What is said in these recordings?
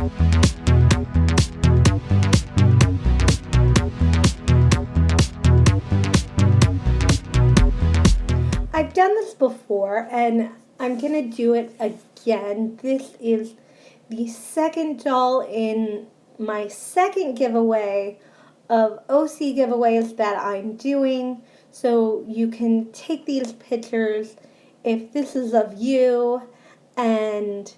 I've done this before and I'm going to do it again. This is the second doll in my second giveaway of OC giveaways that I'm doing. So you can take these pictures if this is of you, and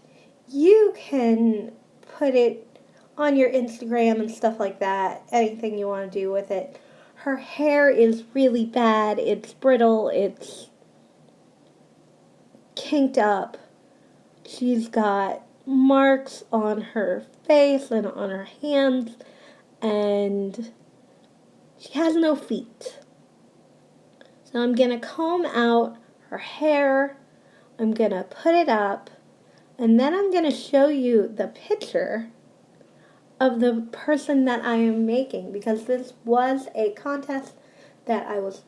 you can put it on your Instagram and stuff like that. Anything you want to do with it. Her hair is really bad. It's brittle. It's kinked up. She's got marks on her face and on her hands, and she has no feet. So I'm going to comb out her hair, I'm going to put it up, and then I'm going to show you the picture of the person that I am making, because this was a contest that I was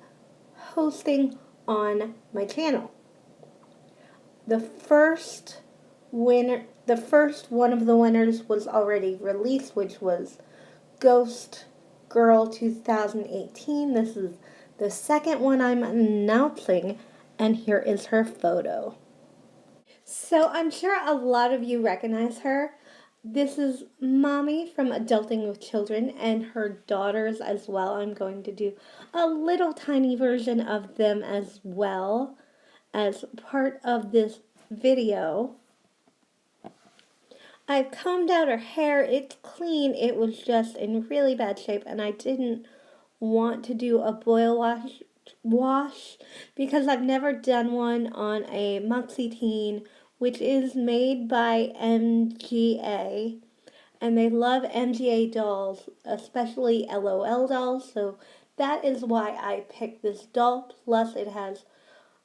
hosting on my channel. The first one of the winners was already released, which was Ghost Girl 2018. This is the second one I'm announcing, and here is her photo. So I'm sure a lot of you recognize her. This is Mommy from Adulting with Children and her daughters as well. I'm going to do a little tiny version of them as well as part of this video. I've combed out her hair. It's clean. It was just in really bad shape, and I didn't want to do a boil wash because I've never done one on a Muxie Teen, which is made by MGA, and they love MGA dolls, especially LOL dolls, so that is why I picked this doll. Plus it has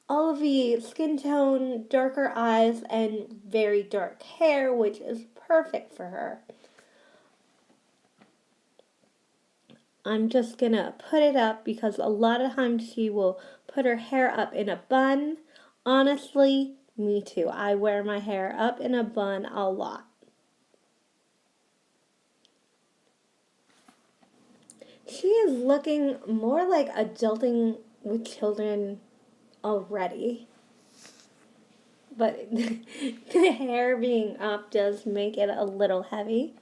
all of the skin tone, darker eyes, and very dark hair, which is perfect for her. I'm just going to put it up because a lot of times she will put her hair up in a bun. Honestly, me too. I wear my hair up in a bun a lot. She is looking more like Adulting with Children already. But the hair being up does make it a little heavy.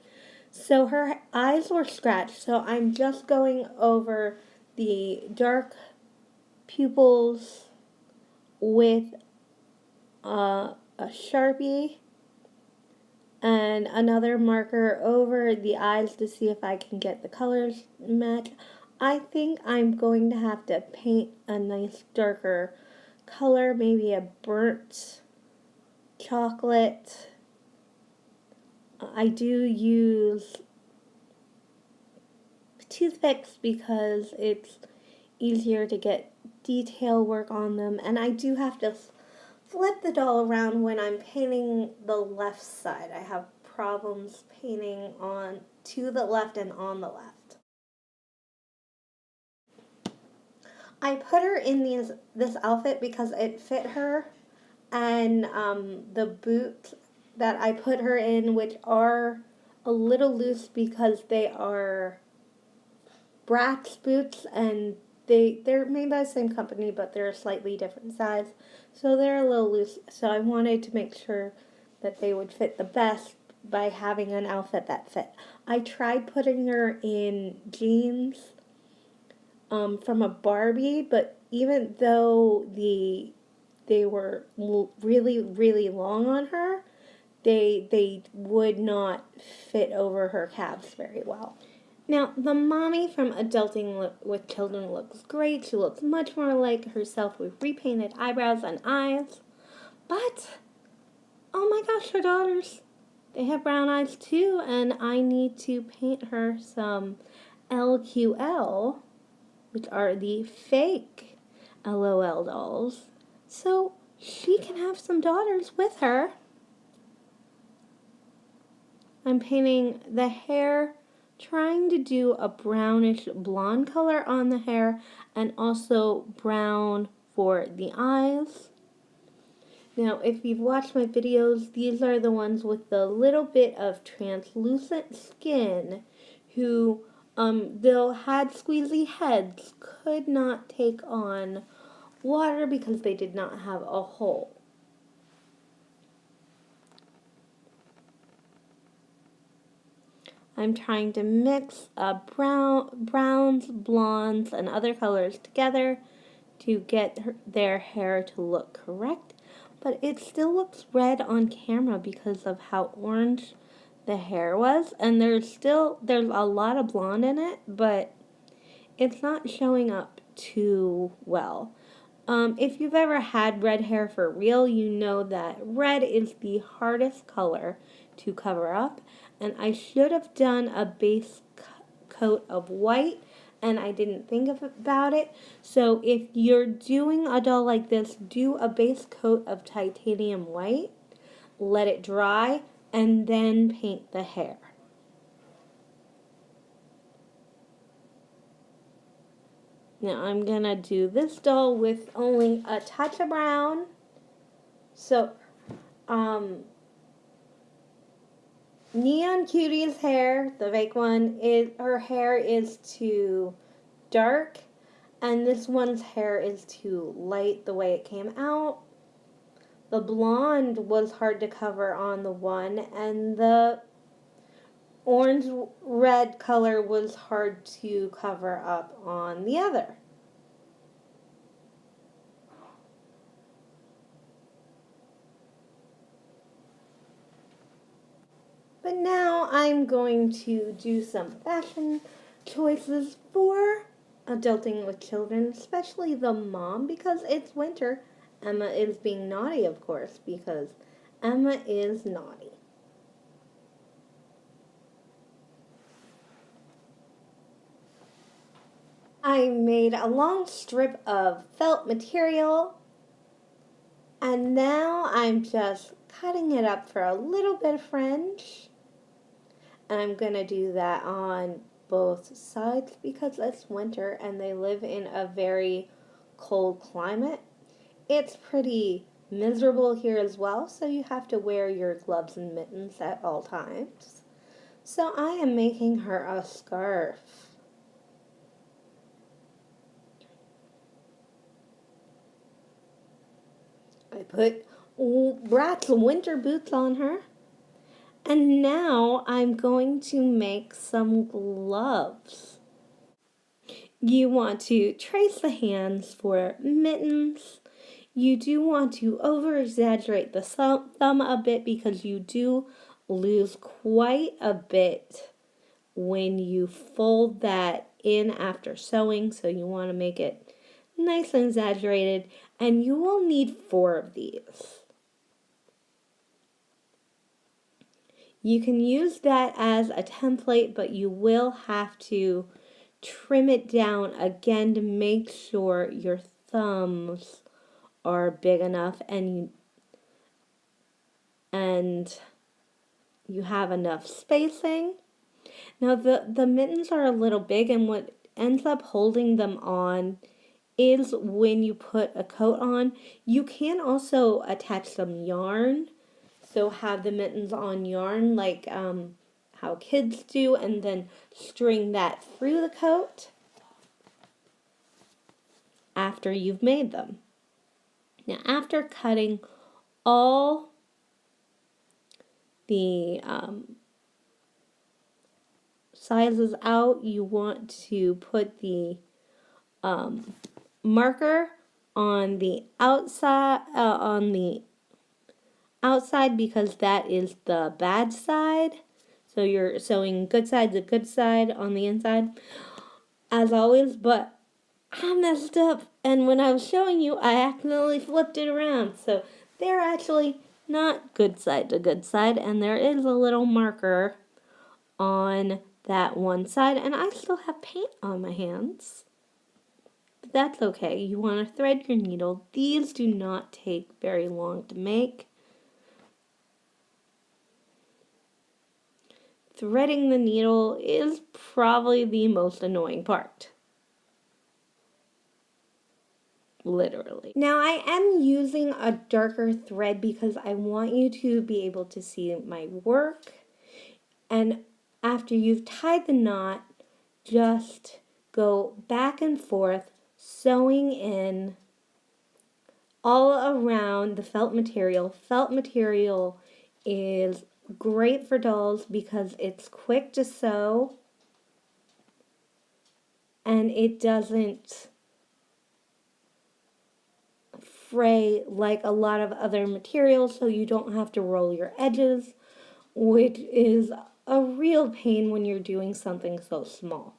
So her eyes were scratched, so I'm just going over the dark pupils with a Sharpie and another marker over the eyes to see if I can get the colors match. I think I'm going to have to paint a nice darker color, maybe a burnt chocolate. I do use toothpicks because it's easier to get detail work on them, and I do have to flip the doll around when I'm painting the left side. I have problems painting on to the left and on the left. I put her in this outfit because it fit her, and the boots that I put her in, which are a little loose because they are Bratz boots, and they're made by the same company, but they're a slightly different size, so they're a little loose. So I wanted to make sure that they would fit the best by having an outfit that fit. I tried putting her in jeans from a Barbie, but even though they were really, really long on her, they would not fit over her calves very well. Now, the Mommy from Adulting with Children looks great. She looks much more like herself with repainted eyebrows and eyes. But, oh my gosh, her daughters, they have brown eyes too, and I need to paint her some LQL, which are the fake LOL dolls, so she can have some daughters with her. I'm painting the hair, trying to do a brownish blonde color on the hair and also brown for the eyes. Now, if you've watched my videos, these are the ones with the little bit of translucent skin who, though had squeezy heads, could not take on water because they did not have a hole. I'm trying to mix browns, blondes, and other colors together to get their hair to look correct. But it still looks red on camera because of how orange the hair was. And there's a lot of blonde in it, but it's not showing up too well. If you've ever had red hair for real, you know that red is the hardest color to cover up. And I should have done a base coat of white, and I didn't think about it. So if you're doing a doll like this, do a base coat of titanium white, let it dry, and then paint the hair. Now I'm going to do this doll with only a touch of brown. So, Neon Cutie's hair, the fake one, her hair is too dark, and this one's hair is too light the way it came out. The blonde was hard to cover on the one, and the orange-red color was hard to cover up on the other. But now I'm going to do some fashion choices for adulting with children, especially the mom, because it's winter. Emma is being naughty, of course, because Emma is naughty. I made a long strip of felt material, and now I'm just cutting it up for a little bit of fringe. And I'm going to do that on both sides because it's winter and they live in a very cold climate. It's pretty miserable here as well, so you have to wear your gloves and mittens at all times. So I am making her a scarf. I put Brat's winter boots on her. And now I'm going to make some gloves. You want to trace the hands for mittens. You do want to over-exaggerate the thumb a bit because you do lose quite a bit when you fold that in after sewing. So you want to make it nice and exaggerated. And you will need 4 of these. You can use that as a template, but you will have to trim it down again to make sure your thumbs are big enough and you have enough spacing. Now the mittens are a little big, and what ends up holding them on is when you put a coat on. You can also attach some yarn. So have the mittens on yarn like how kids do, and then string that through the coat after you've made them. Now after cutting all the sizes out, you want to put the marker on the outside because that is the bad side. So you're sewing good side to good side on the inside, as always, but I messed up, and when I was showing you, I accidentally flipped it around. So they're actually not good side to good side, and there is a little marker on that one side, and I still have paint on my hands. But that's okay. You want to thread your needle. These do not take very long to make. Threading the needle is probably the most annoying part. literally. Now I am using a darker thread because I want you to be able to see my work. And after you've tied the knot, just go back and forth, sewing in all around the felt material. Felt material is great for dolls because it's quick to sew and it doesn't fray like a lot of other materials, so you don't have to roll your edges, which is a real pain when you're doing something so small.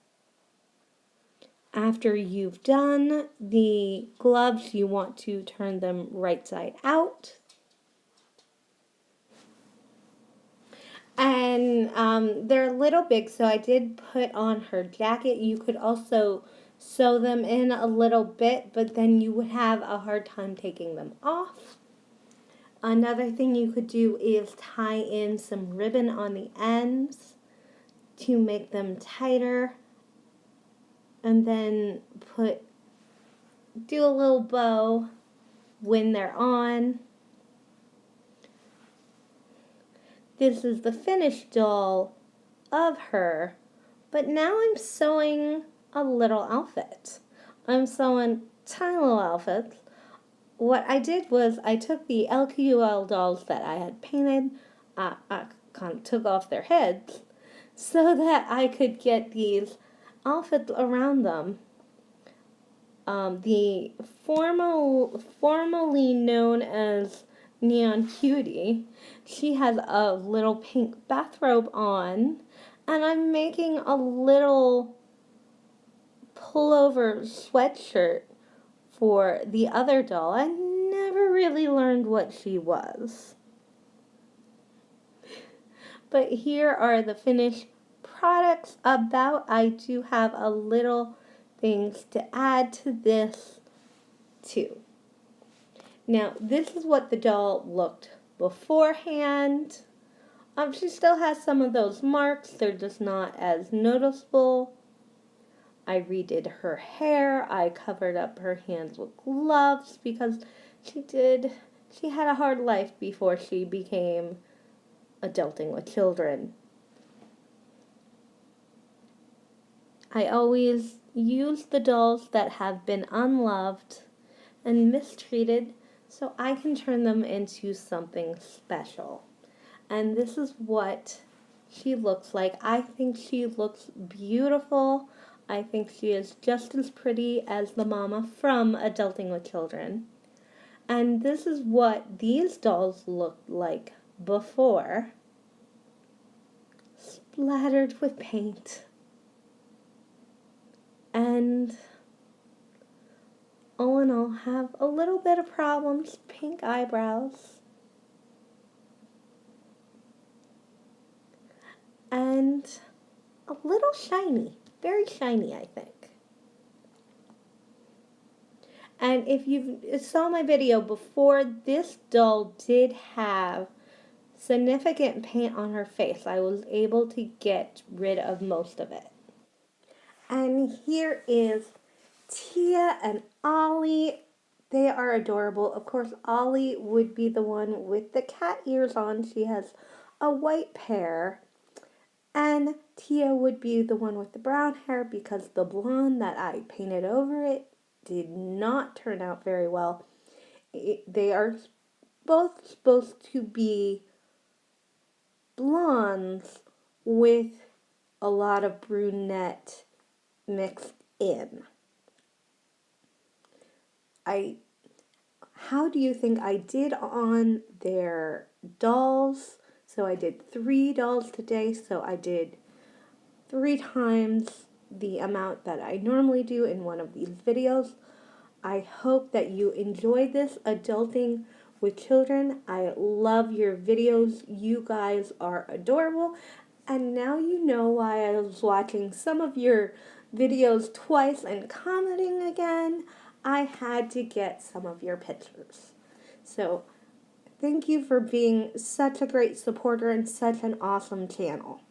After you've done the gloves, you want to turn them right side out. And they're a little big, so I did put on her jacket. You could also sew them in a little bit, but then you would have a hard time taking them off. Another thing you could do is tie in some ribbon on the ends to make them tighter, and then do a little bow when they're on. This is the finished doll of her, but now I'm sewing a little outfit. I'm sewing tiny little outfits. What I did was I took the LQL dolls that I had painted, I kind of took off their heads so that I could get these outfits around them. The formerly known as Neon Cutie, she has a little pink bathrobe on, and I'm making a little pullover sweatshirt for the other doll. I never really learned what she was. But here are the finished products. I do have a little things to add to this too. Now, this is what the doll looked beforehand. She still has some of those marks. They're just not as noticeable. I redid her hair. I covered up her hands with gloves because she had a hard life before she became adulting with children. I always use the dolls that have been unloved and mistreated so I can turn them into something special. And this is what she looks like. I think she looks beautiful. I think she is just as pretty as the mama from Adulting with Children. And this is what these dolls looked like before, splattered with paint. And all in all, have a little bit of problems, pink eyebrows, and a little shiny, very shiny, I think. And if you saw my video before, this doll did have significant paint on her face. I was able to get rid of most of it. And here is Tia and Ollie. They are adorable. Of course, Ollie would be the one with the cat ears on. She has a white pair. And Tia would be the one with the brown hair because the blonde that I painted over it did not turn out very well. They are both supposed to be blondes with a lot of brunette mixed in. How do you think I did on their dolls? So I did 3 dolls today, so I did 3 times the amount that I normally do in one of these videos. I hope that you enjoyed this Adulting with Children. I love your videos. You guys are adorable. And now you know why I was watching some of your videos twice and commenting again. I had to get some of your pictures. So thank you for being such a great supporter and such an awesome channel.